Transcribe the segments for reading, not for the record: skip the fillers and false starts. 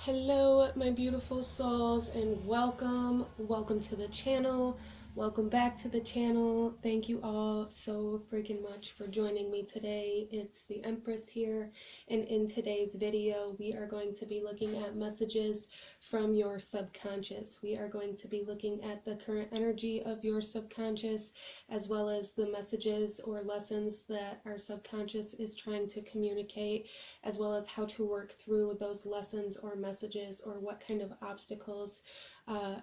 Hello, my beautiful souls, and welcome to the channel. Welcome back to the channel. Thank you all so freaking much for joining me today. It's the Empress here, and in today's video, we are going to be looking at messages from your subconscious. We are going to be looking at the current energy of your subconscious, as well as the messages or lessons that our subconscious is trying to communicate, as well as how to work through those lessons or messages, or what kind of obstacles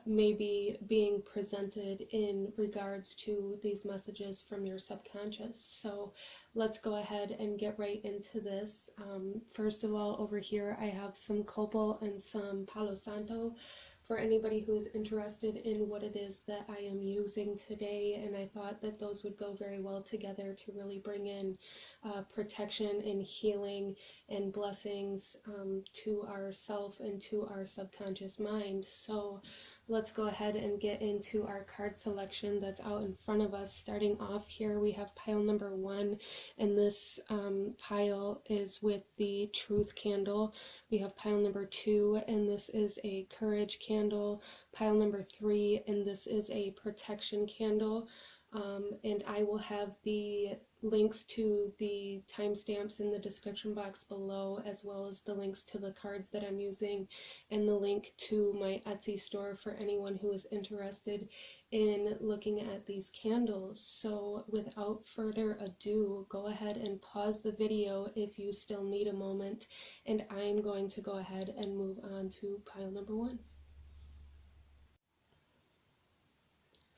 may be being presented in regards to these messages from your subconscious. So let's go ahead and get right into this. First of all, over here I have some copal and some palo santo for anybody who is interested in what it is that I am using today, and I thought that those would go very well together to really bring in protection and healing and blessings to ourself and to our subconscious mind. So let's go ahead and get into our card selection that's out in front of us. Starting off here, we have pile number 1, and this pile is with the truth candle. We have pile number 2, and this is a courage candle. Pile number 3, and this is a protection candle. And I will have the links to the timestamps in the description box below, as well as the links to the cards that I'm using, and the link to my Etsy store for anyone who is interested in looking at these candles. So without further ado, go ahead and pause the video if you still need a moment, and I'm going to go ahead and move on to pile number 1.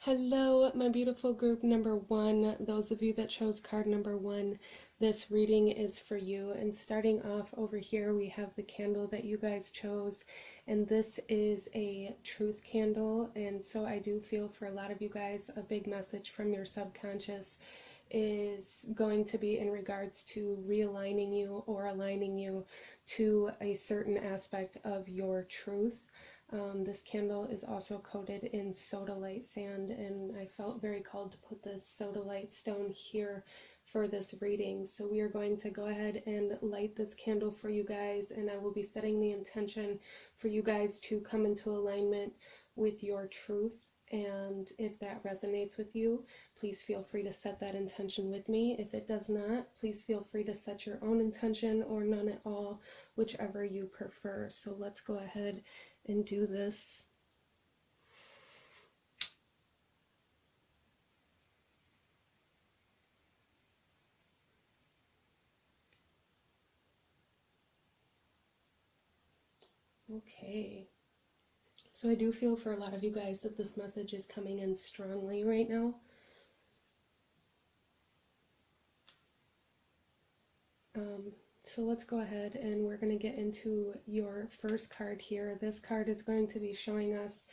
Hello, my beautiful group number 1. Those of you that chose card number 1, this reading is for you. And starting off over here, we have the candle that you guys chose, and this is a truth candle. And so I do feel for a lot of you guys, a big message from your subconscious is going to be in regards to realigning you or aligning you to a certain aspect of your truth. This candle is also coated in sodalite sand, and I felt very called to put this sodalite stone here for this reading. So we are going to go ahead and light this candle for you guys, and I will be setting the intention for you guys to come into alignment with your truth. And if that resonates with you, please feel free to set that intention with me. If it does not, please feel free to set your own intention or none at all, whichever you prefer. So let's go ahead and do this. Okay. So I do feel for a lot of you guys that this message is coming in strongly right now. So let's go ahead and we're going to get into your first card here. This card is going to be showing us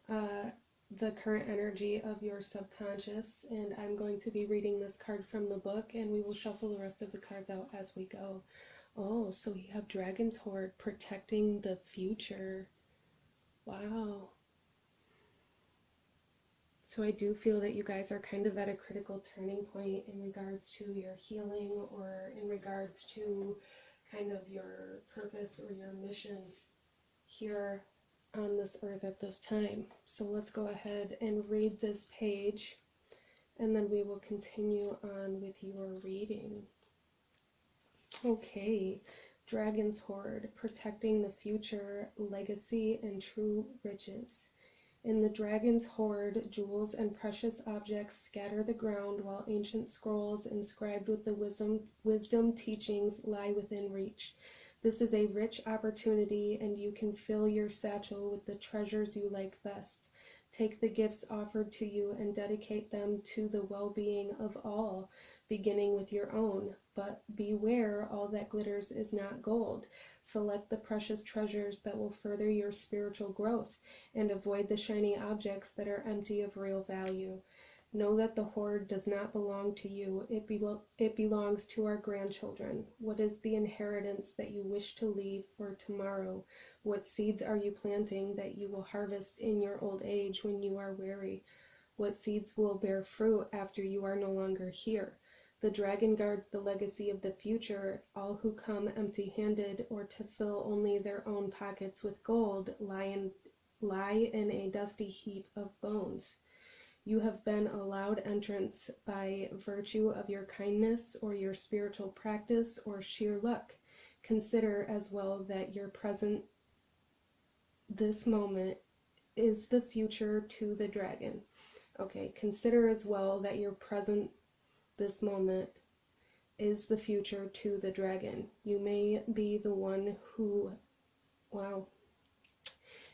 the current energy of your subconscious, and I'm going to be reading this card from the book, and we will shuffle the rest of the cards out as we go. Oh, so we have Dragon's Hoard, protecting the future. Wow. So I do feel that you guys are kind of at a critical turning point in regards to your healing, or in regards to kind of your purpose or your mission here on this earth at this time. So let's go ahead and read this page, and then we will continue on with your reading. Okay, Dragon's Hoard, protecting the future, legacy, and true riches. In the dragon's hoard, jewels and precious objects scatter the ground, while ancient scrolls inscribed with the wisdom teachings lie within reach. This is a rich opportunity, and you can fill your satchel with the treasures you like best. Take the gifts offered to you and dedicate them to the well-being of all, beginning with your own. But beware, all that glitters is not gold. Select the precious treasures that will further your spiritual growth, and avoid the shiny objects that are empty of real value. Know that the hoard does not belong to you. It belongs to our grandchildren. What is the inheritance that you wish to leave for tomorrow? What seeds are you planting that you will harvest in your old age when you are weary? What seeds will bear fruit after you are no longer here? The dragon guards the legacy of the future. All who come empty-handed or to fill only their own pockets with gold lie in a dusty heap of bones. You have been allowed entrance by virtue of your kindness or your spiritual practice or sheer luck. Consider as well that your present, this moment, is the future to the dragon. Okay, consider as well that your present, this moment, is the future to the dragon. You may be the one who, wow,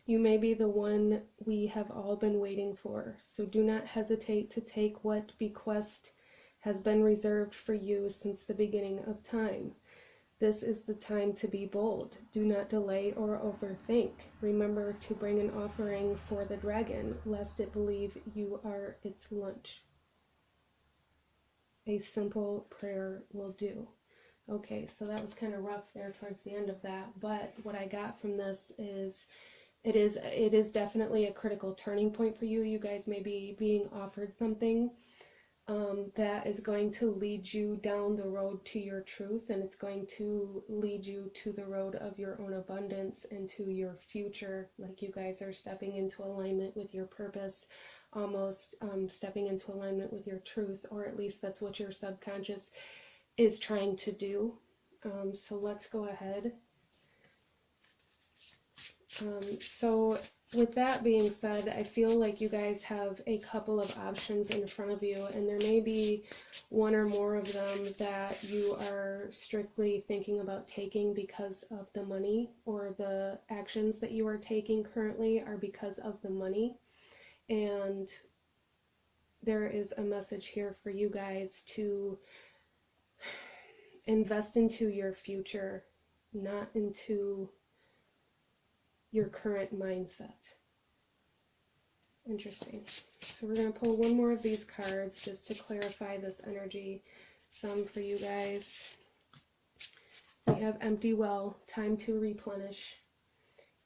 you may be the one we have all been waiting for. So do not hesitate to take what bequest has been reserved for you since the beginning of time. This is the time to be bold. Do not delay or overthink. Remember to bring an offering for the dragon, lest it believe you are its lunch. A simple prayer will do. Okay, so that was kind of rough there towards the end of that, but what I got from this is it is definitely a critical turning point for you. You guys may be being offered something that is going to lead you down the road to your truth, and it's going to lead you to the road of your own abundance and to your future. Like you guys are stepping into alignment with your purpose, almost stepping into alignment with your truth, or at least that's what your subconscious is trying to do. So let's go ahead. So with that being said, I feel like you guys have a couple of options in front of you, and there may be one or more of them that you are strictly thinking about taking because of the money, or the actions that you are taking currently are because of the money. And there is a message here for you guys to invest into your future, not into your current mindset. Interesting. So we're going to pull one more of these cards just to clarify this energy. Some for you guys. We have empty well, time to replenish.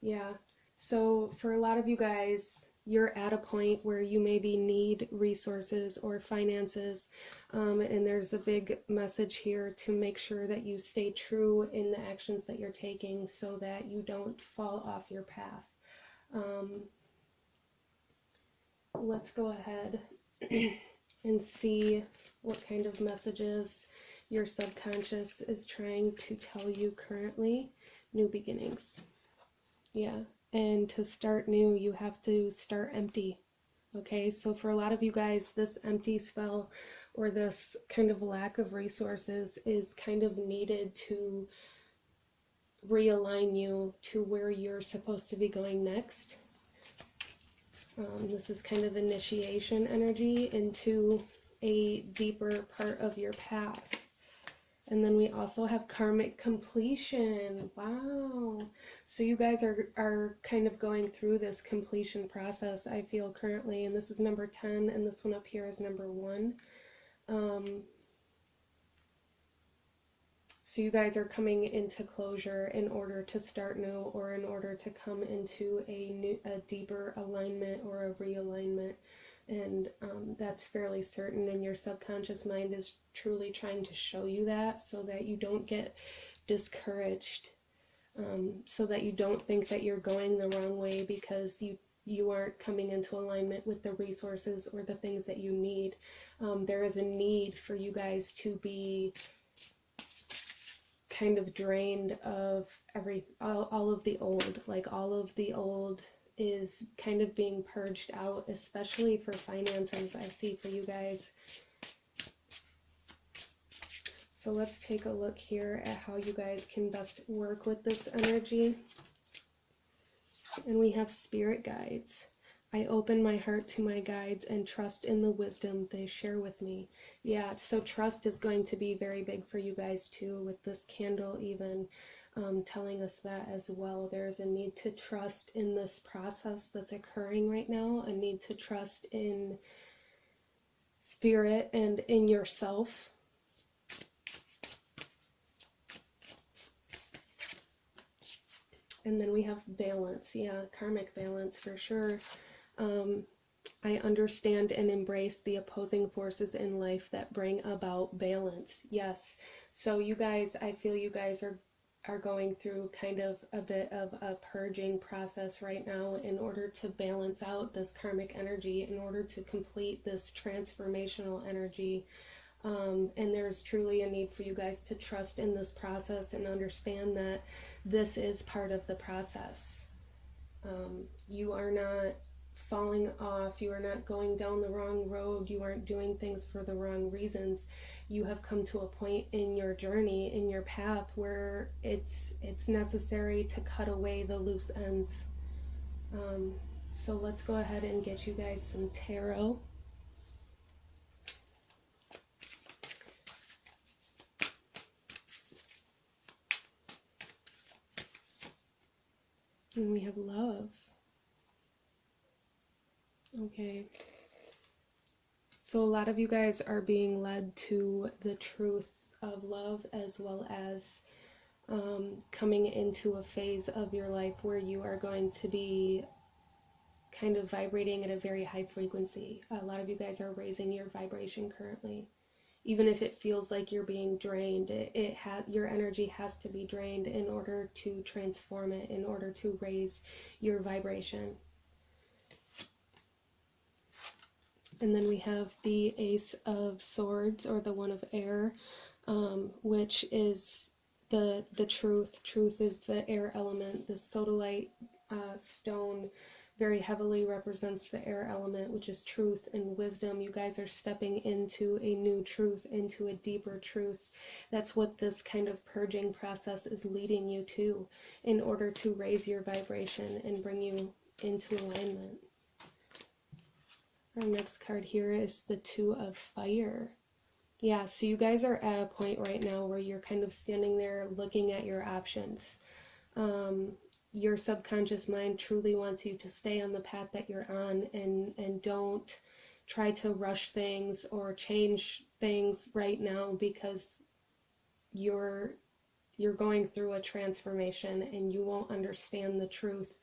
Yeah. So for a lot of you guys, you're at a point where you maybe need resources or finances, and there's a big message here to make sure that you stay true in the actions that you're taking so that you don't fall off your path. Let's go ahead and see what kind of messages your subconscious is trying to tell you currently. New beginnings. Yeah. And to start new, you have to start empty. Okay, so for a lot of you guys, this empty spell or this kind of lack of resources is kind of needed to realign you to where you're supposed to be going next. This is kind of initiation energy into a deeper part of your path. And then we also have karmic completion. Wow. So you guys are kind of going through this completion process, I feel, currently. And this is number 10, and this one up here is number 1. So you guys are coming into closure in order to start new, or in order to come into a deeper alignment or a realignment. And that's fairly certain, and your subconscious mind is truly trying to show you that so that you don't get discouraged, so that you don't think that you're going the wrong way because you aren't coming into alignment with the resources or the things that you need. There is a need for you guys to be kind of drained of all of the old, like all of the old is kind of being purged out, especially for finances, I see for you guys. So let's take a look here at how you guys can best work with this energy. And we have spirit guides. I open my heart to my guides and trust in the wisdom they share with me. Yeah, so trust is going to be very big for you guys too, with this candle even. Telling us that as well. There's a need to trust in this process that's occurring right now, a need to trust in spirit and in yourself. And then we have balance, yeah, karmic balance for sure. I understand and embrace the opposing forces in life that bring about balance. Yes. So you guys, I feel you guys are going through kind of a bit of a purging process right now in order to balance out this karmic energy, in order to complete this transformational energy. And there's truly a need for you guys to trust in this process and understand that this is part of the process. You are not falling off, you are not going down the wrong road, you aren't doing things for the wrong reasons. You have come to a point in your journey, in your path, where it's necessary to cut away the loose ends. So let's go ahead and get you guys some tarot. And we have love. Okay. So a lot of you guys are being led to the truth of love, as well as coming into a phase of your life where you are going to be kind of vibrating at a very high frequency. A lot of you guys are raising your vibration currently. Even if it feels like you're being drained, your energy has to be drained in order to transform it, in order to raise your vibration. And then we have the Ace of Swords, or the One of Air, which is the truth. Truth is the air element. The sodalite stone very heavily represents the air element, which is truth and wisdom. You guys are stepping into a new truth, into a deeper truth. That's what this kind of purging process is leading you to, in order to raise your vibration and bring you into alignment. Our next card here is the Two of Fire. Yeah, so you guys are at a point right now where you're kind of standing there looking at your options. Your subconscious mind truly wants you to stay on the path that you're on, and don't try to rush things or change things right now, because you're going through a transformation and you won't understand the truth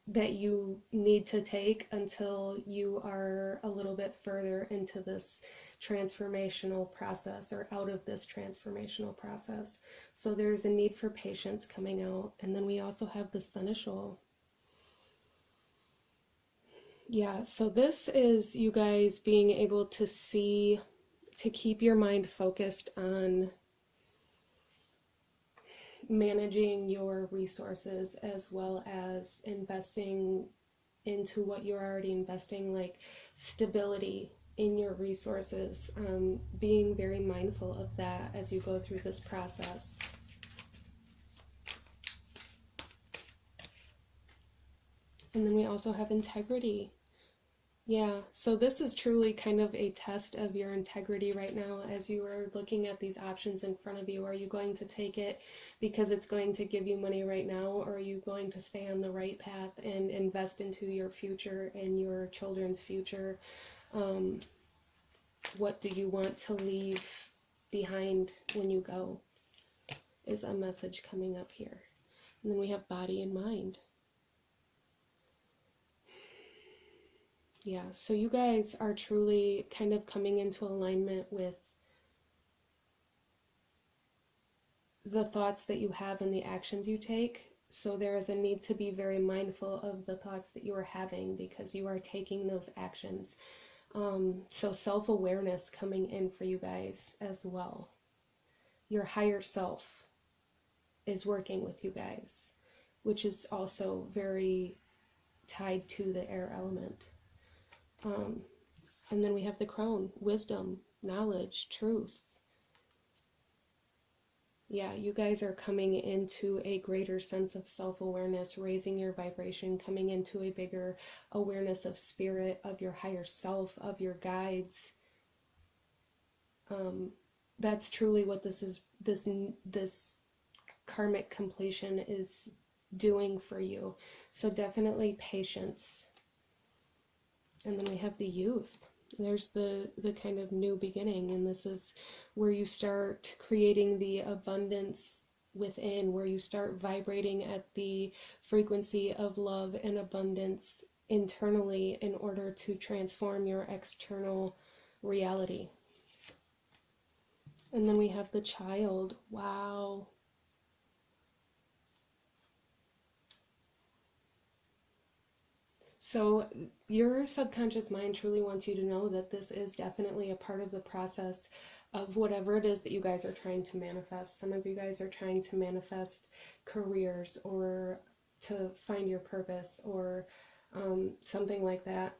that you need to take until you are a little bit further into this transformational process, or out of this transformational process. So there's a need for patience coming out. And then we also have the Seneschal. Yeah, so this is you guys being able to see, to keep your mind focused on managing your resources, as well as investing into what you're already investing, like stability in your resources, being very mindful of that as you go through this process. And then we also have integrity. Yeah, so this is truly kind of a test of your integrity right now, as you are looking at these options in front of you. Are you going to take it because it's going to give you money right now, or are you going to stay on the right path and invest into your future and your children's future? What do you want to leave behind when you go, is a message coming up here. And then we have body and mind. Yeah, so you guys are truly kind of coming into alignment with the thoughts that you have and the actions you take. So there is a need to be very mindful of the thoughts that you are having, because you are taking those actions. So self-awareness coming in for you guys as well. Your higher self is working with you guys, which is also very tied to the air element. And then we have the Crone, wisdom, knowledge, truth. Yeah, you guys are coming into a greater sense of self-awareness, raising your vibration, coming into a bigger awareness of spirit, of your higher self, of your guides. That's truly what this karmic completion is doing for you. So definitely patience. And then we have the youth. There's the kind of new beginning, and this is where you start creating the abundance within, where you start vibrating at the frequency of love and abundance internally in order to transform your external reality. And then we have the Child. Wow. So your subconscious mind truly wants you to know that this is definitely a part of the process of whatever it is that you guys are trying to manifest. Some of you guys are trying to manifest careers or to find your purpose or something like that.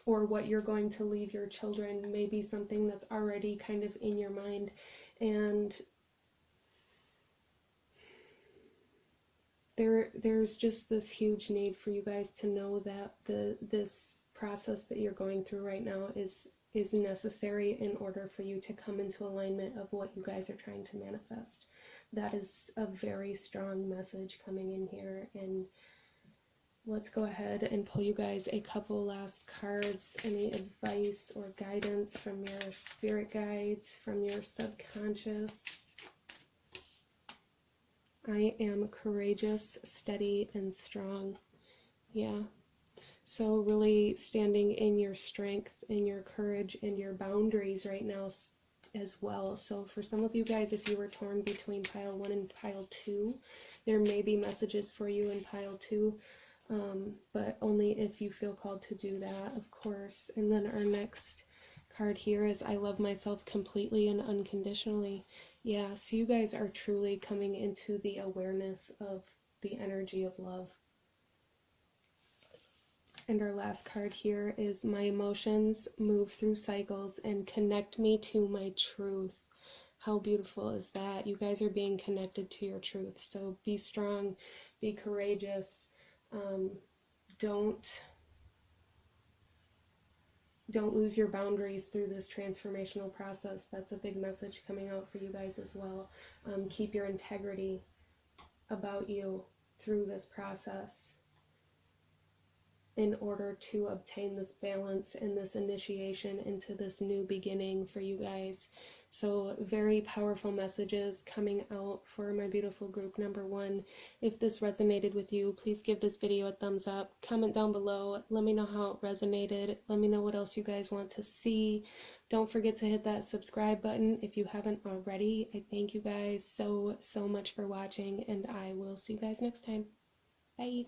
Or what you're going to leave your children may be something that's already kind of in your mind. And there's just this huge need for you guys to know that this process that you're going through right now is necessary in order for you to come into alignment of what you guys are trying to manifest. That is a very strong message coming in here. And let's go ahead and pull you guys a couple last cards. Any advice or guidance from your spirit guides, from your subconscious? I am courageous, steady, and strong. Yeah. So really standing in your strength, in your courage, and your boundaries right now as well. So for some of you guys, if you were torn between pile 1 and pile 2, there may be messages for you in pile 2, but only if you feel called to do that, of course. And then our next card here is I love myself completely and unconditionally. Yeah, so you guys are truly coming into the awareness of the energy of love. And our last card here is my emotions move through cycles and connect me to my truth. How beautiful is that? You guys are being connected to your truth. So be strong, be courageous. Don't lose your boundaries through this transformational process. That's a big message coming out for you guys as well. Keep your integrity about you through this process in order to obtain this balance and this initiation into this new beginning for you guys. So very powerful messages coming out for my beautiful group number 1. If this resonated with you, please give this video a thumbs up. Comment down below. Let me know how it resonated. Let me know what else you guys want to see. Don't forget to hit that subscribe button if you haven't already. I thank you guys so much for watching, and I will see you guys next time. Bye.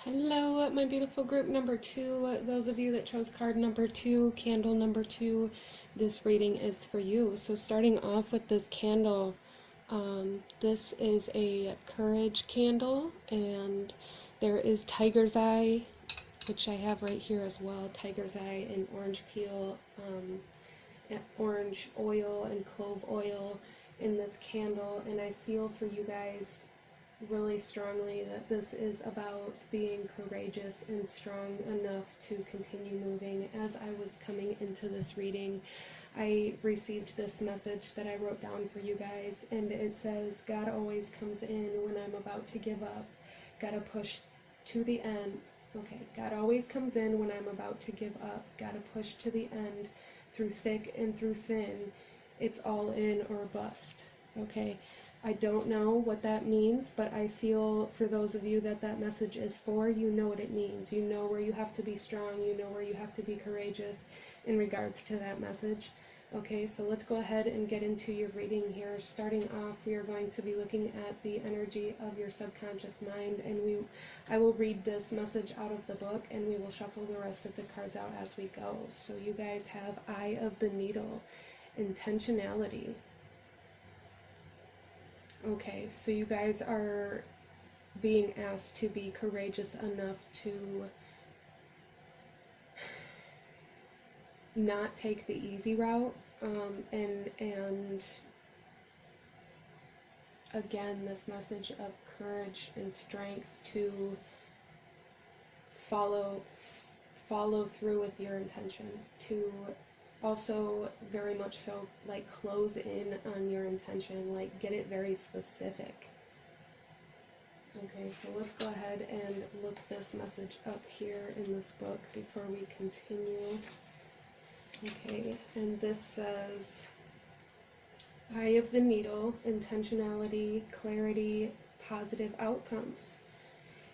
Hello, my beautiful group number 2. Those of you that chose card number 2, candle number 2, this reading is for you. So starting off with this candle, this is a courage candle, and there is tiger's eye, which I have right here as well. Tiger's eye and orange peel, orange oil and clove oil in this candle. And I feel for you guys really strongly that this is about being courageous and strong enough to continue moving. As I was coming into this reading, I received this message that I wrote down for you guys, and it says, God always comes in when I'm about to give up. Gotta push to the end. Okay, God always comes in when I'm about to give up. Gotta push to the end, through thick and through thin. It's all in or bust. Okay, I don't know what that means, but I feel for those of you that that message is for, you know what it means. You know where you have to be strong. You know where you have to be courageous in regards to that message. Okay, so let's go ahead and get into your reading here. Starting off, we are going to be looking at the energy of your subconscious mind, and I will read this message out of the book, and we will shuffle the rest of the cards out as we go. So you guys have Eye of the Needle, intentionality. Okay, so you guys are being asked to be courageous enough to not take the easy route, and again, this message of courage and strength to follow through with your intention, to also very much so like close in on your intention, like get it very specific. Okay, so let's go ahead and look this message up here in this book before we continue. Okay, and this says, Eye of the Needle, intentionality, clarity, positive outcomes.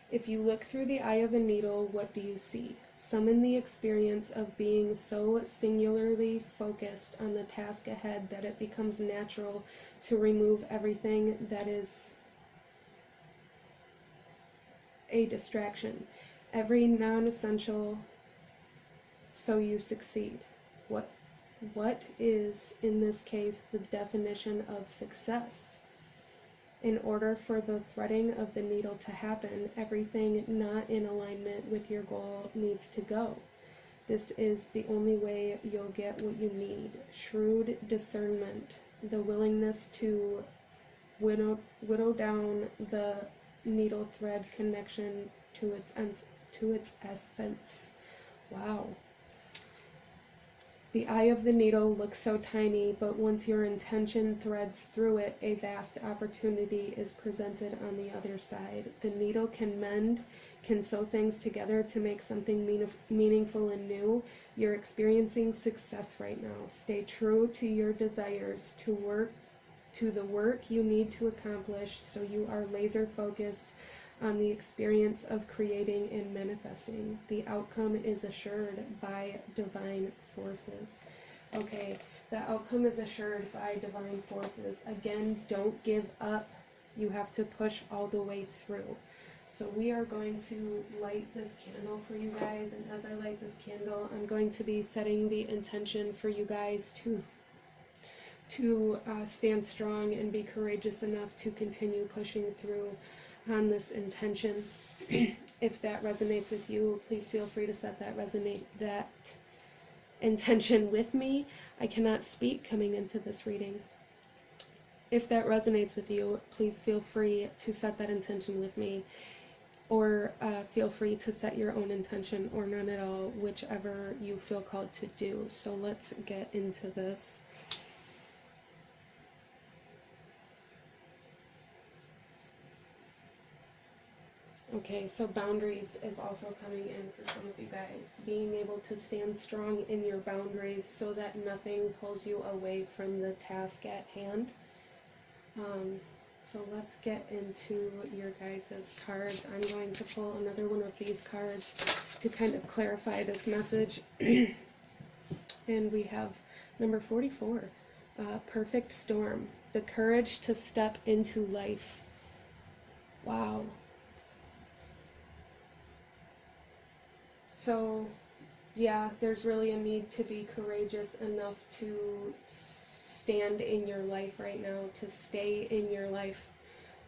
If you look through the eye of a needle, what do you see? Summon the experience of being so singularly focused on the task ahead that it becomes natural to remove everything that is a distraction, every non-essential, so you succeed. What is, in this case, the definition of success? In order for the threading of the needle to happen, everything not in alignment with your goal needs to go. This is the only way you'll get what you need. Shrewd discernment, the willingness to whittle down the needle thread connection to its essence. Wow. The eye of the needle looks so tiny, but once your intention threads through it, a vast opportunity is presented on the other side. The needle can mend, can sew things together to make something meaningful and new. You're experiencing success right now. Stay true to your desires, to the work you need to accomplish, so you are laser focused on the experience of creating and manifesting. The outcome is assured by divine forces. Okay, the outcome is assured by divine forces. Again, don't give up. You have to push all the way through. So we are going to light this candle for you guys, and as I light this candle, I'm going to be setting the intention for you guys to stand strong and be courageous enough to continue pushing through on this intention. If that resonates with you, please feel free to set that intention with me. I cannot speak coming into this reading. If that resonates with you, please feel free to set that intention with me, or feel free to set your own intention, or none at all, whichever you feel called to do. So let's get into this. Okay, so boundaries is also coming in for some of you guys. Being able to stand strong in your boundaries so that nothing pulls you away from the task at hand. So let's get into your guys' cards. I'm going to pull another one of these cards to kind of clarify this message. And we have number 44, Perfect Storm. The courage to step into life. Wow. So, yeah, there's really a need to be courageous enough to stand in your life right now, to stay in your life.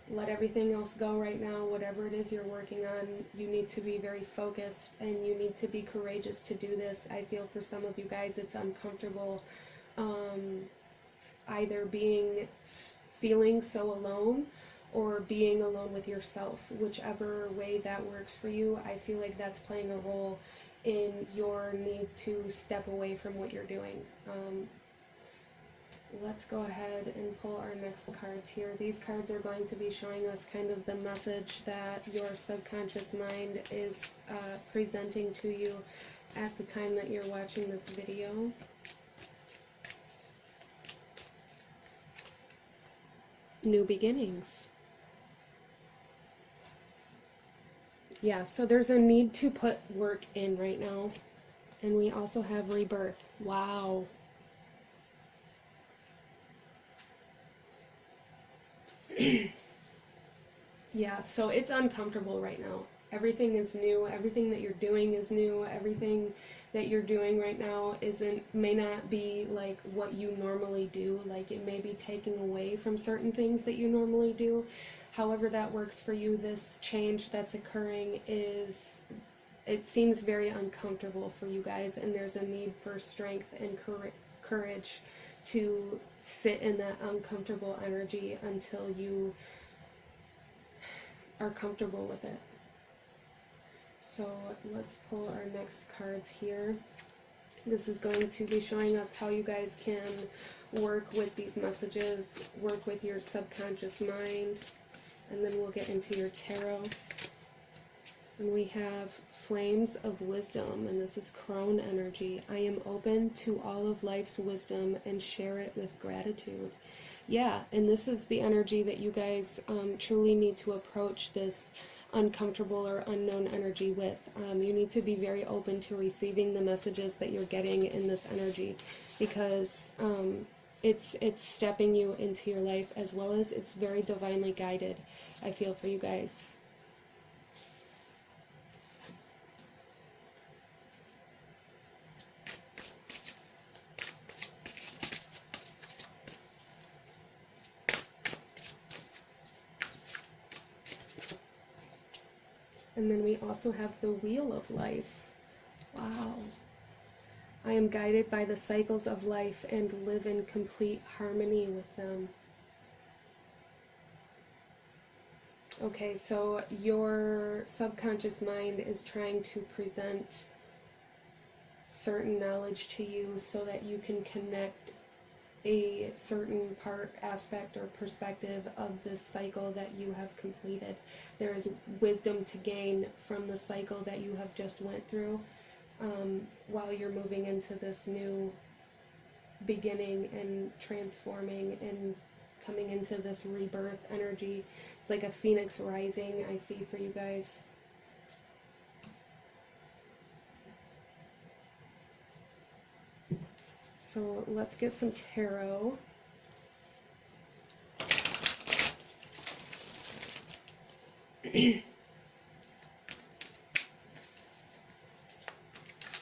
Let everything else go right now. Whatever it is you're working on, you need to be very focused, and you need to be courageous to do this. I feel for some of you guys it's uncomfortable, either feeling so alone, or being alone with yourself. Whichever way that works for you, I feel like that's playing a role in your need to step away from what you're doing. Let's go ahead and pull our next cards here. These cards are going to be showing us kind of the message that your subconscious mind is presenting to you at the time that you're watching this video. New beginnings. Yeah, so there's a need to put work in right now. And we also have rebirth. Wow. Yeah, so it's uncomfortable right now. Everything is new. Everything that you're doing is new. Everything that you're doing right now may not be like what you normally do. Like, it may be taking away from certain things that you normally do. However that works for you, this change that's occurring it seems very uncomfortable for you guys, and there's a need for strength and courage to sit in that uncomfortable energy until you are comfortable with it. So let's pull our next cards here. This is going to be showing us how you guys can work with these messages, work with your subconscious mind, and then we'll get into your tarot. And we have Flames of Wisdom, and this is crone energy. I am open to all of life's wisdom and share it with gratitude. Yeah, and this is the energy that you guys truly need to approach this uncomfortable or unknown energy with. You need to be very open to receiving the messages that you're getting in this energy, because it's stepping you into your life, as well as it's very divinely guided, I feel, for you guys. And then we also have the Wheel of Life. Wow. I am guided by the cycles of life and live in complete harmony with them. Okay, so your subconscious mind is trying to present certain knowledge to you so that you can connect a certain part, aspect, or perspective of this cycle that you have completed. There is wisdom to gain from the cycle that you have just went through, while you're moving into this new beginning and transforming and coming into this rebirth energy. It's like a phoenix rising, I see, for you guys. So let's get some tarot.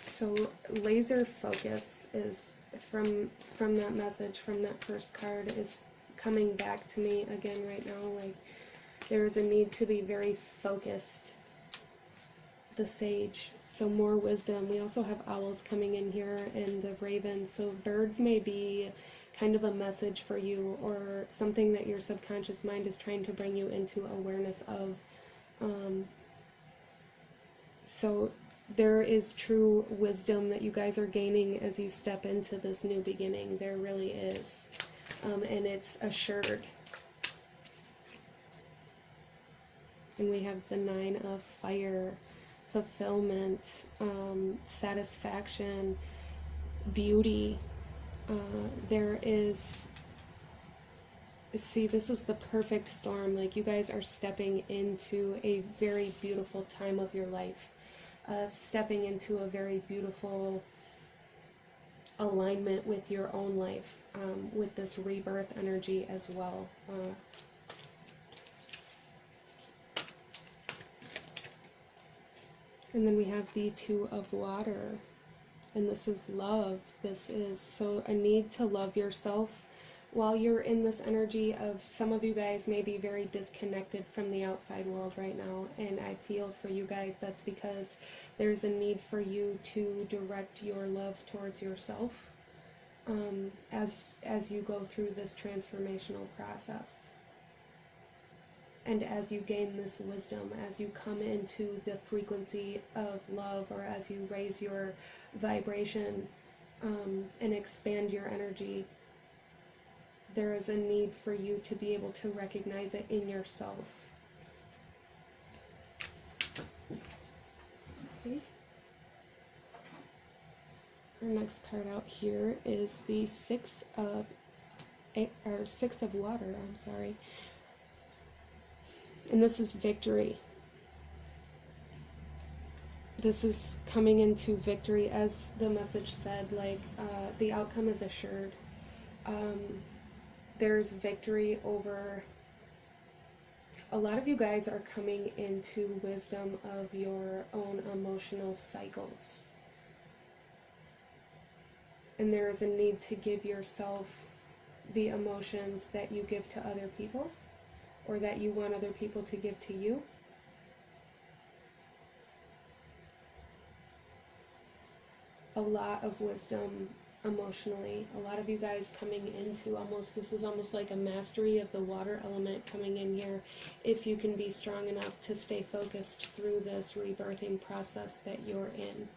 So laser focus is from that message, from that first card, is coming back to me again right now. Like, there's a need to be very focused. The Sage, so more wisdom. We also have owls coming in here, and the raven. So birds may be kind of a message for you, or something that your subconscious mind is trying to bring you into awareness of. So there is true wisdom that you guys are gaining as you step into this new beginning. There really is. And it's assured. And we have the 9 of Fire. Fulfillment, satisfaction, beauty. There is, see, this is the perfect storm. Like, you guys are stepping into a very beautiful time of your life, stepping into a very beautiful alignment with your own life, with this rebirth energy as well. And then we have the 2 of Water, and this is love. This is so a need to love yourself while you're in this energy of, some of you guys may be very disconnected from the outside world right now, and I feel for you guys that's because there's a need for you to direct your love towards yourself, as you go through this transformational process. And as you gain this wisdom, as you come into the frequency of love, or as you raise your vibration and expand your energy, there is a need for you to be able to recognize it in yourself. Okay. Our next card out here is the 6 of Water. I'm sorry. And this is victory. This is coming into victory, as the message said, like, the outcome is assured. There's victory over, a lot of you guys are coming into wisdom of your own emotional cycles. And there is a need to give yourself the emotions that you give to other people, or that you want other people to give to you. A lot of wisdom emotionally. A lot of you guys coming into this is almost like a mastery of the water element coming in here, if you can be strong enough to stay focused through this rebirthing process that you're in.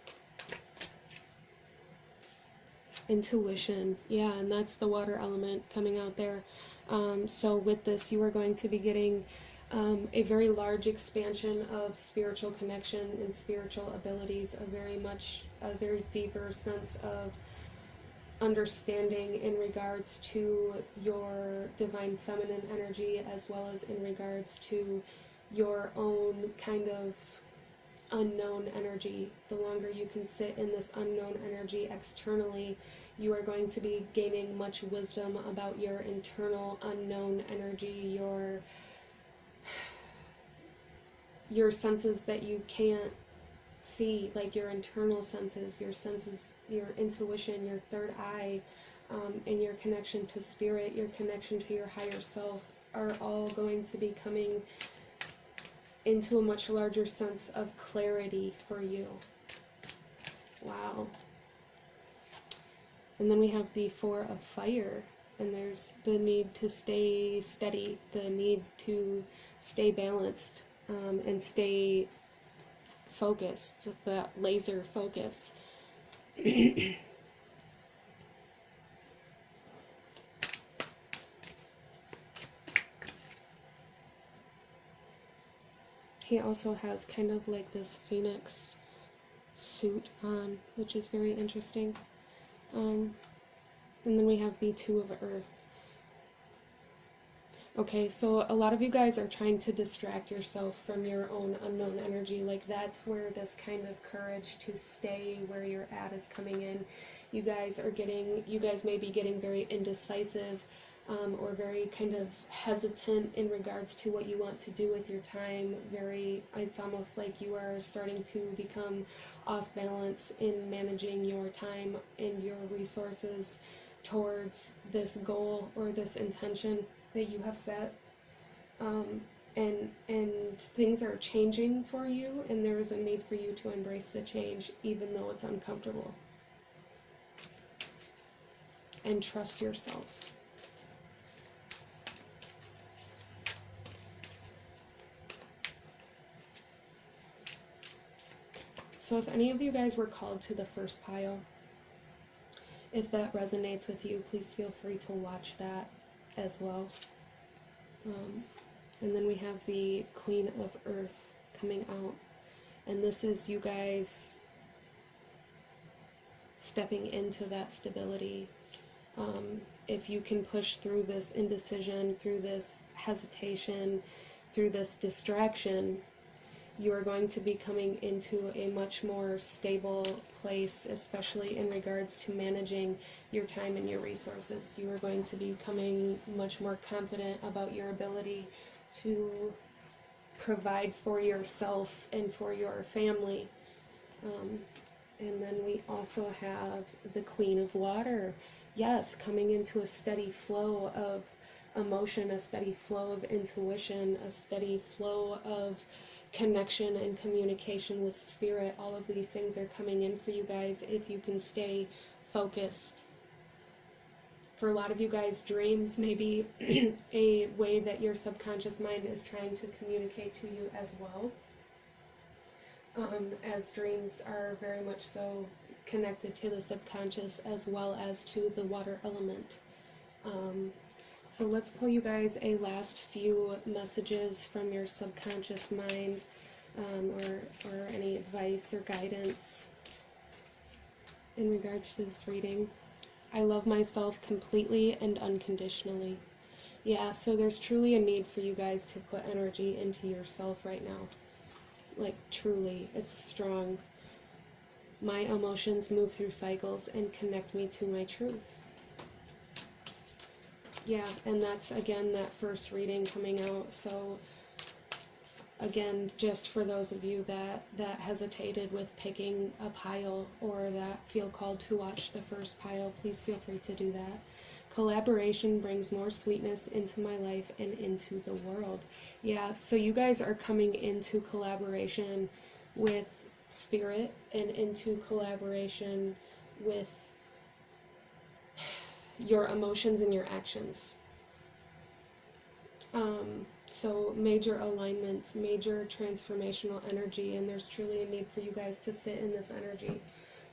Intuition, yeah, and that's the water element coming out there. So with this, you are going to be getting a very large expansion of spiritual connection and spiritual abilities, a very deeper sense of understanding in regards to your divine feminine energy, as well as in regards to your own kind of unknown energy. The longer you can sit in this unknown energy externally, you are going to be gaining much wisdom about your internal unknown energy, your senses that you can't see, like your internal senses, your intuition, your third eye, and your connection to spirit, your connection to your higher self, are all going to be coming into a much larger sense of clarity for you. Wow. And then we have the Four of Fire, and there's the need to stay steady, the need to stay balanced, and stay focused, that laser focus. He also has kind of like this phoenix suit on, which is very interesting. And then we have the Two of Earth. Okay, so a lot of you guys are trying to distract yourself from your own unknown energy. Like, that's where this kind of courage to stay where you're at is coming in. You guys may be getting very indecisive, or very kind of hesitant in regards to what you want to do with your time. It's almost like you are starting to become off balance in managing your time and your resources towards this goal or this intention that you have set. And things are changing for you, and there is a need for you to embrace the change, even though it's uncomfortable. And trust yourself. So if any of you guys were called to the first pile, if that resonates with you, please feel free to watch that as well. And then we have the Queen of Earth coming out. And this is you guys stepping into that stability. If you can push through this indecision, through this hesitation, through this distraction, you are going to be coming into a much more stable place, especially in regards to managing your time and your resources. You are going to be becoming much more confident about your ability to provide for yourself and for your family. And then we also have the Queen of Water. Yes, coming into a steady flow of emotion, a steady flow of intuition, a steady flow of connection and communication with spirit. All of these things are coming in for you guys if you can stay focused. For a lot of you guys, dreams may be a way that your subconscious mind is trying to communicate to you as well, as dreams are very much so connected to the subconscious as well as to the water element. So let's pull you guys a last few messages from your subconscious mind, or any advice or guidance in regards to this reading. I love myself completely and unconditionally. Yeah, so there's truly a need for you guys to put energy into yourself right now. Like, truly, it's strong. My emotions move through cycles and connect me to my truth. Yeah, and that's, again, that first reading coming out. So, again, just for those of you that hesitated with picking a pile, or that feel called to watch the first pile, please feel free to do that. Collaboration brings more sweetness into my life and into the world. Yeah, so you guys are coming into collaboration with spirit and into collaboration with your emotions and your actions. So major alignments, major transformational energy, and there's truly a need for you guys to sit in this energy.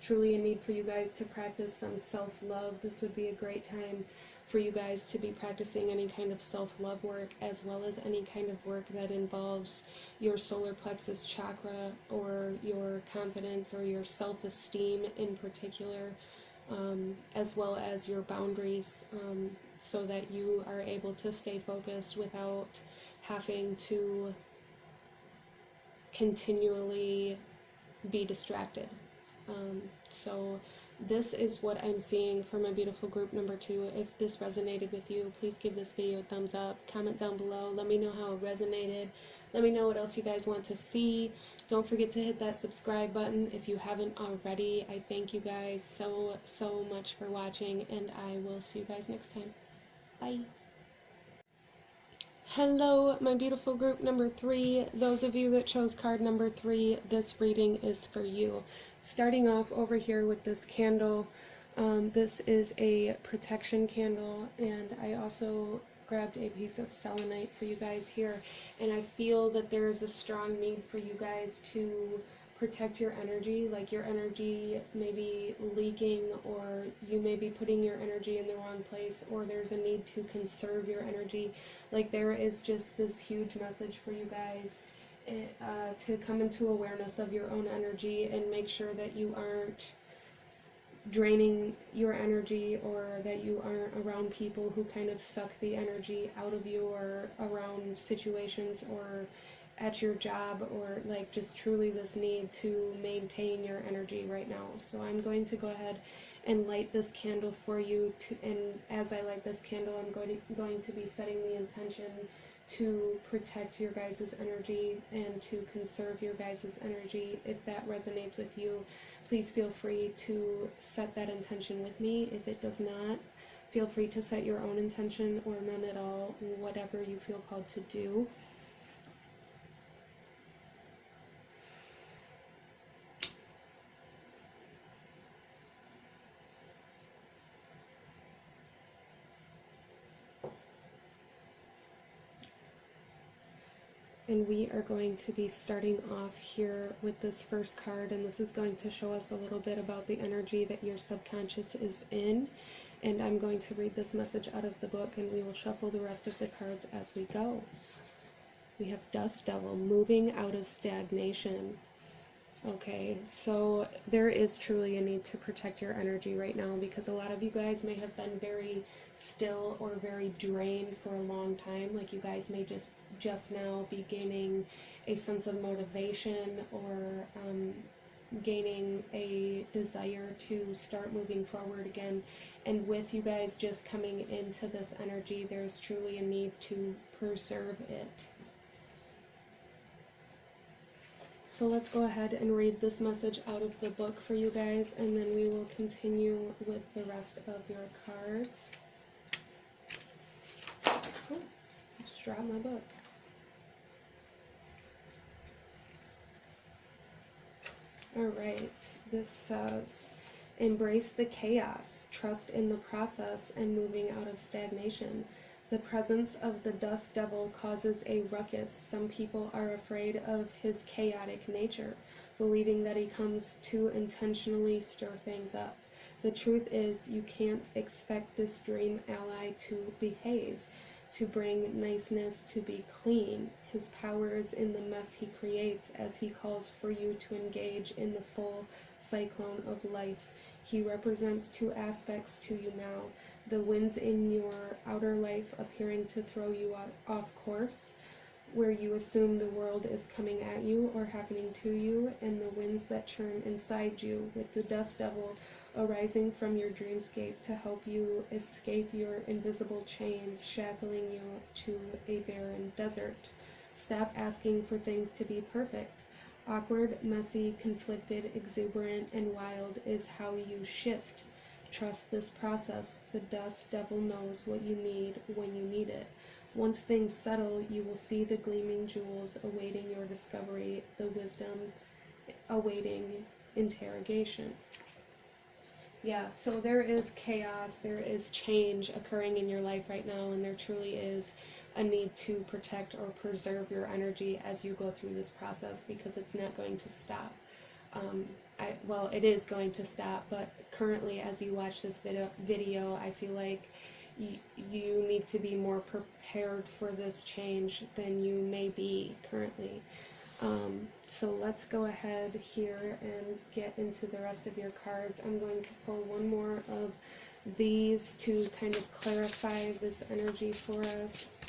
Truly a need for you guys to practice some self-love. This would be a great time for you guys to be practicing any kind of self-love work, as well as any kind of work that involves your solar plexus chakra, or your confidence, or your self-esteem in particular, as well as your boundaries, so that you are able to stay focused without having to continually be distracted. So this is what I'm seeing for my beautiful group number 2. If this resonated with you, please give this video a thumbs up. Comment down below. Let me know how it resonated. Let me know what else you guys want to see. Don't forget to hit that subscribe button if you haven't already. I thank you guys so much for watching, and I will see you guys next time. Bye. Hello, my beautiful group number 3. Those of you that chose card number 3, this reading is for you. Starting off over here with this candle, this is a protection candle, and I also grabbed a piece of selenite for you guys here, and I feel that there is a strong need for you guys to protect your energy, like your energy may be leaking, or you may be putting your energy in the wrong place, or there's a need to conserve your energy. Like there is just this huge message for you guys to come into awareness of your own energy and make sure that you aren't draining your energy, or that you aren't around people who kind of suck the energy out of you, or around situations, or at your job, or like just truly this need to maintain your energy right now. So I'm going to go ahead and light this candle for you, and as I light this candle, I'm going to be setting the intention to protect your guys' energy and to conserve your guys' energy. If that resonates with you, please feel free to set that intention with me. If it does not, feel free to set your own intention, or none at all, whatever you feel called to do. And we are going to be starting off here with this first card, and this is going to show us a little bit about the energy that your subconscious is in. And I'm going to read this message out of the book, and we will shuffle the rest of the cards as we go. We have Dust Devil, moving out of stagnation. Okay, so there is truly a need to protect your energy right now, because a lot of you guys may have been very still or very drained for a long time. Like you guys may just now be gaining a sense of motivation, or gaining a desire to start moving forward again. And with you guys just coming into this energy, there's truly a need to preserve it. So let's go ahead and read this message out of the book for you guys, and then we will continue with the rest of your cards. Oh, just dropped my book. Alright, this says, embrace the chaos, trust in the process, and moving out of stagnation. The presence of the Dust Devil causes a ruckus. Some people are afraid of his chaotic nature, believing that he comes to intentionally stir things up. The truth is, you can't expect this dream ally to behave, to bring niceness, to be clean. His power is in the mess he creates as he calls for you to engage in the full cyclone of life. He represents two aspects to you now: the winds in your outer life appearing to throw you off course, where you assume the world is coming at you or happening to you, and the winds that churn inside you, with the Dust Devil arising from your dreamscape to help you escape your invisible chains, shackling you to a barren desert. Stop asking for things to be perfect. Awkward, messy, conflicted, exuberant, and wild is how you shift. Trust this process. The Dust Devil knows what you need when you need it. Once things settle, you will see the gleaming jewels awaiting your discovery, the wisdom awaiting interrogation. Yeah, so there is chaos, there is change occurring in your life right now, and there truly is a need to protect or preserve your energy as you go through this process, because it's not going to stop. Well, it is going to stop, but currently as you watch this video, I feel like you need to be more prepared for this change than you may be currently. So let's go ahead here and get into the rest of your cards. I'm going to pull one more of these to kind of clarify this energy for us.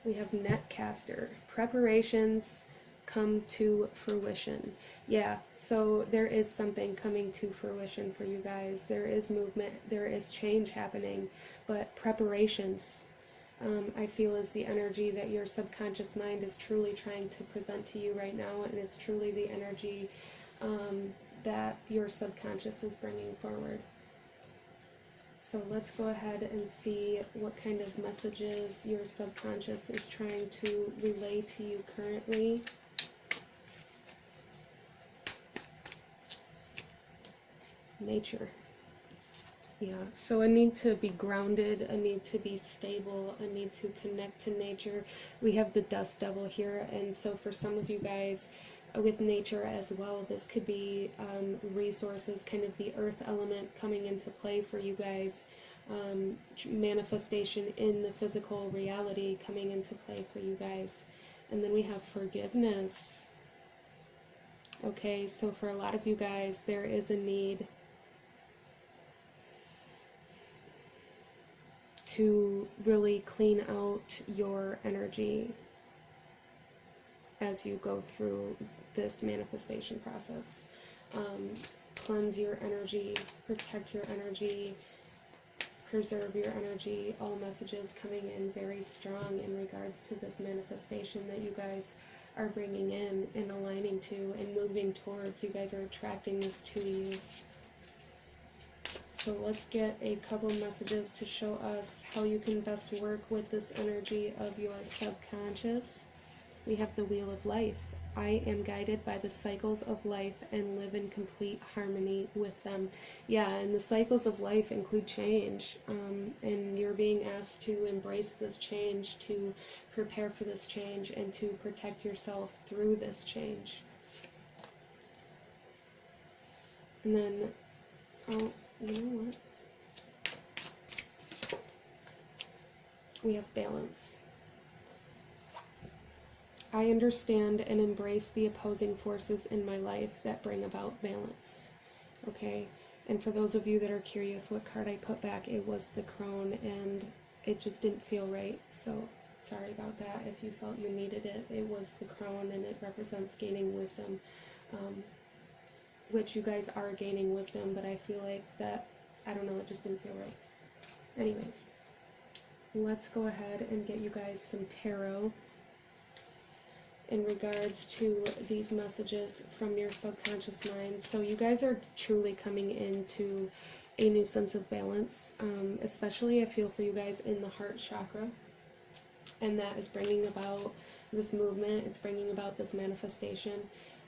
We have netcaster. Preparations come to fruition. Yeah, so there is something coming to fruition for you guys. There is movement, there is change happening, but preparations, I feel, is the energy that your subconscious mind is truly trying to present to you right now, and it's truly the energy that your subconscious is bringing forward. So let's go ahead and see what kind of messages your subconscious is trying to relay to you currently. Nature. Yeah, so a need to be grounded, a need to be stable, a need to connect to nature. We have the dust devil here, and so for some of you guys, with nature as well, this could be resources, kind of the earth element coming into play for you guys, manifestation in the physical reality coming into play for you guys. And then we have forgiveness. Okay, so for a lot of you guys, there is a need to really clean out your energy as you go through this manifestation process. Cleanse your energy, protect your energy, preserve your energy. All messages coming in very strong in regards to this manifestation that you guys are bringing in and aligning to and moving towards. You guys are attracting this to you. So let's get a couple messages to show us how you can best work with this energy of your subconscious. We have the Wheel of Life. I am guided by the cycles of life and live in complete harmony with them. Yeah, and the cycles of life include change, and you're being asked to embrace this change, to prepare for this change, and to protect yourself through this change. And then, oh, you know what? We have balance. I understand and embrace the opposing forces in my life that bring about balance. Okay, and for those of you that are curious what card I put back, it was the Crone, and it just didn't feel right, so sorry about that. If you felt you needed it, it was the Crone, and it represents gaining wisdom, which you guys are gaining wisdom, but I feel like that, I don't know, it just didn't feel right. Anyways, let's go ahead and get you guys some tarot in regards to these messages from your subconscious mind. So you guys are truly coming into a new sense of balance, especially I feel for you guys in the heart chakra, and that is bringing about this movement. It's bringing about this manifestation,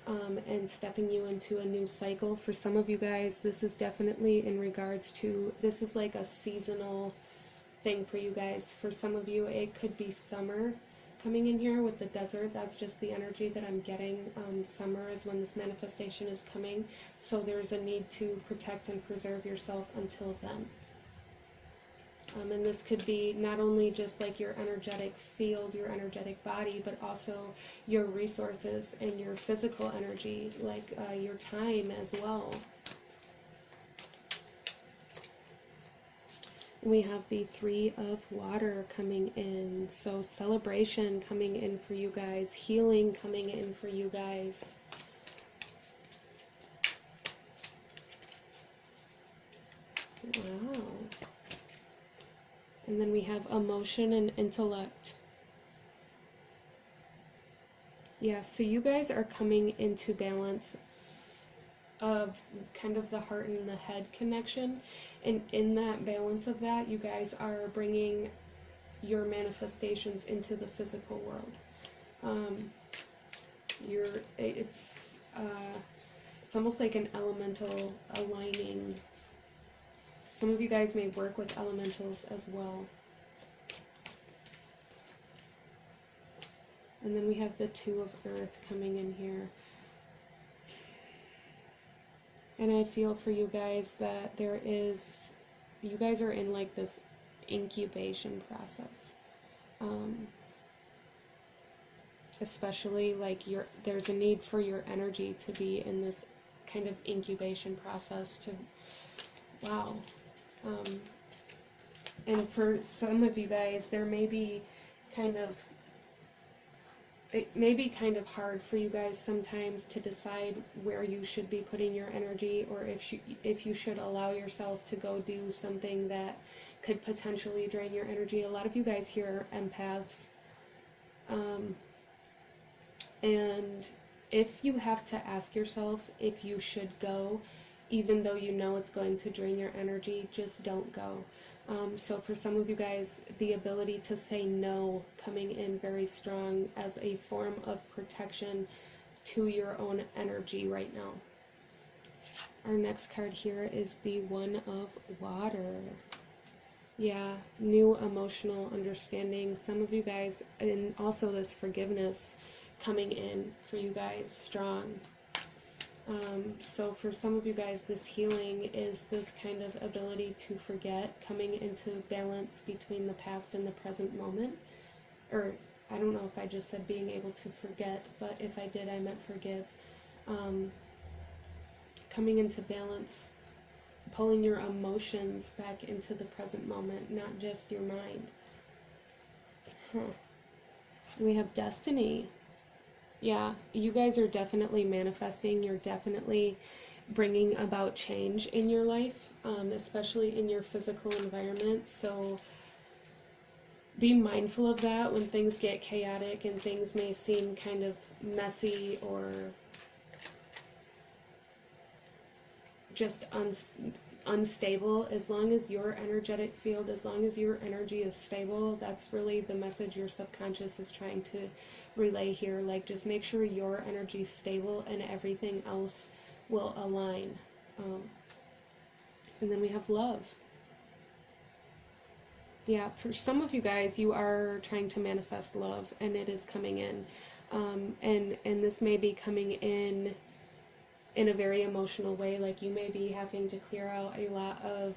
and stepping you into a new cycle. For some of you guys, this is definitely in regards to, this is like a seasonal thing for you guys. For some of you, it could be summer coming in here with the desert. That's just the energy that I'm getting. Summer is when this manifestation is coming, so there's a need to protect and preserve yourself until then. And this could be not only just like your energetic field, your energetic body, but also your resources and your physical energy, like your time as well. We have the Three of Water coming in. So celebration coming in for you guys. Healing coming in for you guys. Wow. And then we have emotion and intellect. Yeah, so you guys are coming into balance of kind of the heart and the head connection, and in that balance of that, you guys are bringing your manifestations into the physical world. It's almost like an elemental aligning. Some of you guys may work with elementals as well. And then we have the Two of Earth coming in here. And I feel for you guys that you guys are in like this incubation process. Especially like there's a need for your energy to be in this kind of incubation process to, wow. And for some of you guys, there may be kind of it may be kind of hard for you guys sometimes to decide where you should be putting your energy, or if you should allow yourself to go do something that could potentially drain your energy. A lot of you guys here are empaths. And if you have to ask yourself if you should go, even though you know it's going to drain your energy, just don't go. So for some of you guys, the ability to say no coming in very strong as a form of protection to your own energy right now. Our next card here is the One of Water. Yeah, new emotional understanding. Some of you guys, and also this forgiveness coming in for you guys strong. So for some of you guys, this healing is this kind of ability to forget, coming into balance between the past and the present moment. Or I don't know if I just said being able to forget, but if I did, I meant forgive. Coming into balance, pulling your emotions back into the present moment, not just your mind. And we have destiny. Yeah, you guys are definitely manifesting. You're definitely bringing about change in your life, especially in your physical environment. So be mindful of that when things get chaotic and things may seem kind of messy or just unstable. As long as your energetic field, as long as your energy is stable, that's really the message your subconscious is trying to relay here. Like, just make sure your energy is stable and everything else will align. And then we have love. Yeah, for some of you guys, you are trying to manifest love, and it is coming in. And this may be coming in a very emotional way. Like, you may be having to clear out a lot of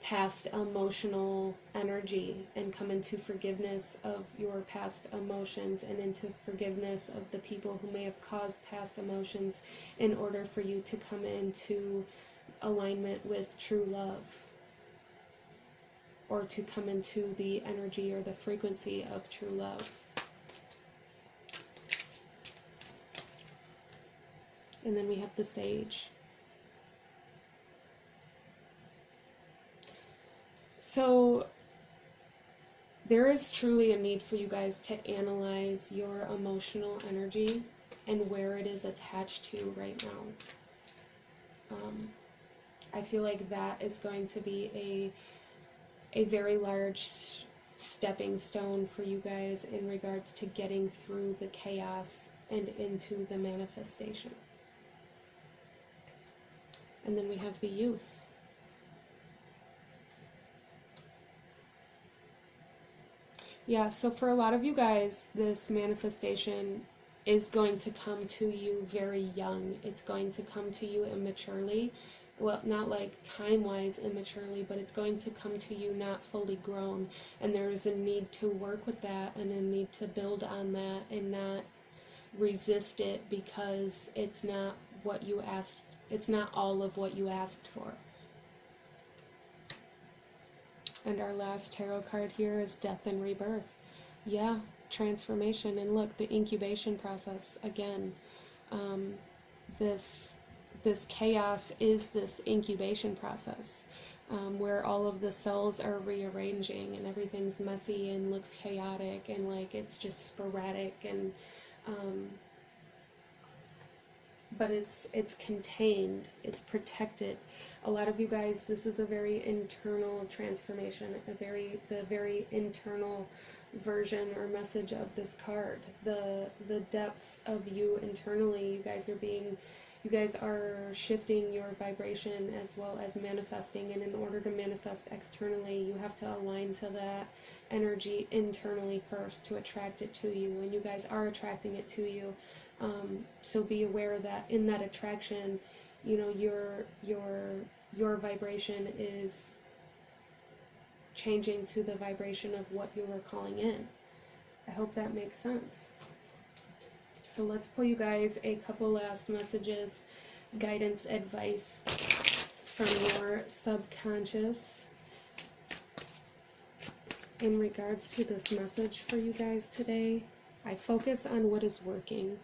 past emotional energy and come into forgiveness of your past emotions and into forgiveness of the people who may have caused past emotions in order for you to come into alignment with true love, or to come into the energy or the frequency of true love. And then we have the Sage. So there is truly a need for you guys to analyze your emotional energy and where it is attached to right now. I feel like that is going to be a very large stepping stone for you guys in regards to getting through the chaos and into the manifestation. And then we have the Youth. Yeah, so for a lot of you guys, this manifestation is going to come to you very young. It's going to come to you immaturely. Well, not like time-wise immaturely, but it's going to come to you not fully grown. And there is a need to work with that and a need to build on that and not resist it because it's not what you asked. It's not all of what you asked for. And our last tarot card here is Death and Rebirth. Yeah, transformation. And look, the incubation process again. This chaos is this incubation process where all of the cells are rearranging and everything's messy and looks chaotic and like it's just sporadic and but it's contained, it's protected. A lot of you guys, this is a very internal transformation, the very internal version or message of this card. The depths of you internally, you guys are shifting your vibration as well as manifesting, and in order to manifest externally, you have to align to that energy internally first to attract it to you, and you guys are attracting it to you. So be aware that in that attraction, you know, your vibration is changing to the vibration of what you are calling in. I hope that makes sense. So let's pull you guys a couple last messages, guidance, advice from your subconscious in regards to this message for you guys today. I focus on what is working.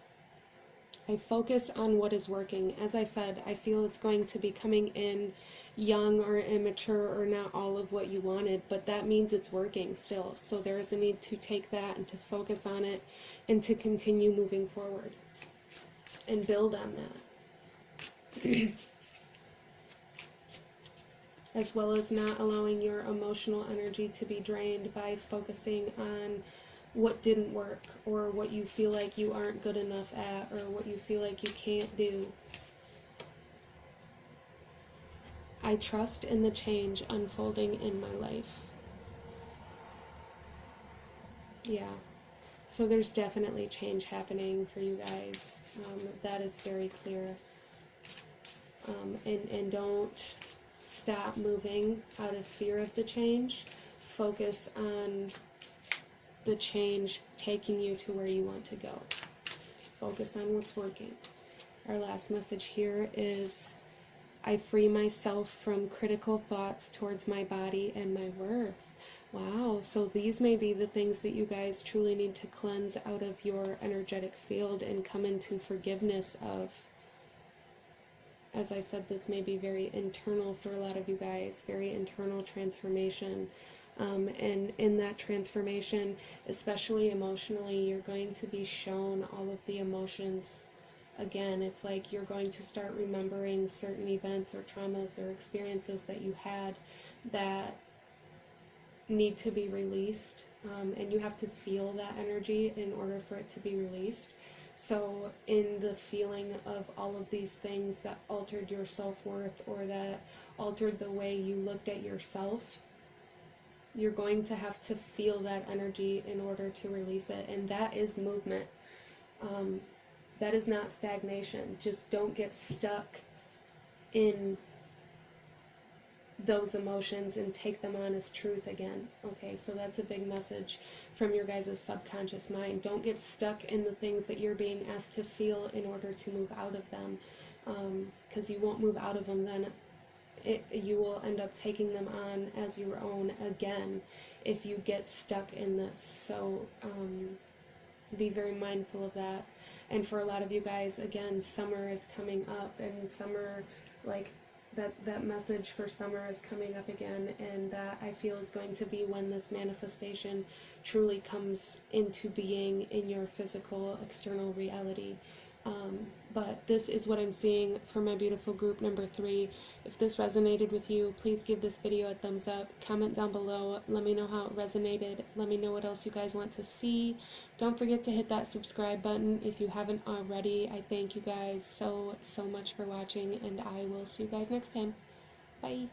I focus on what is working. As I said, I feel it's going to be coming in young or immature or not all of what you wanted, but that means it's working still. So there is a need to take that and to focus on it and to continue moving forward and build on that. As well as not allowing your emotional energy to be drained by focusing on what didn't work, or what you feel like you aren't good enough at, or what you feel like you can't do. I trust in the change unfolding in my life. Yeah. So there's definitely change happening for you guys. That is very clear. And don't stop moving out of fear of the change. Focus on the change taking you to where you want to go. Focus on what's working. Our last message here is, I free myself from critical thoughts towards my body and my worth. Wow, so these may be the things that you guys truly need to cleanse out of your energetic field and come into forgiveness of. As I said, this may be very internal for a lot of you guys, very internal transformation. And in that transformation, especially emotionally, you're going to be shown all of the emotions. Again, it's like you're going to start remembering certain events or traumas or experiences that you had that need to be released. And you have to feel that energy in order for it to be released. So in the feeling of all of these things that altered your self-worth or that altered the way you looked at yourself, you're going to have to feel that energy in order to release it. And that is movement. That is not stagnation. Just don't get stuck in those emotions and take them on as truth again. Okay, so that's a big message from your guys' subconscious mind. Don't get stuck in the things that you're being asked to feel in order to move out of them, because you won't move out of them then. You will end up taking them on as your own again if you get stuck in this. So be very mindful of that. And for a lot of you guys, again, summer is coming up, and summer, like, that message for summer is coming up again, and that I feel is going to be when this manifestation truly comes into being in your physical external reality. But this is what I'm seeing for my beautiful group number 3. If this resonated with you, please give this video a thumbs up. Comment down below. Let me know how it resonated. Let me know what else you guys want to see. Don't forget to hit that subscribe button if you haven't already. I thank you guys so much for watching, and I will see you guys next time. Bye.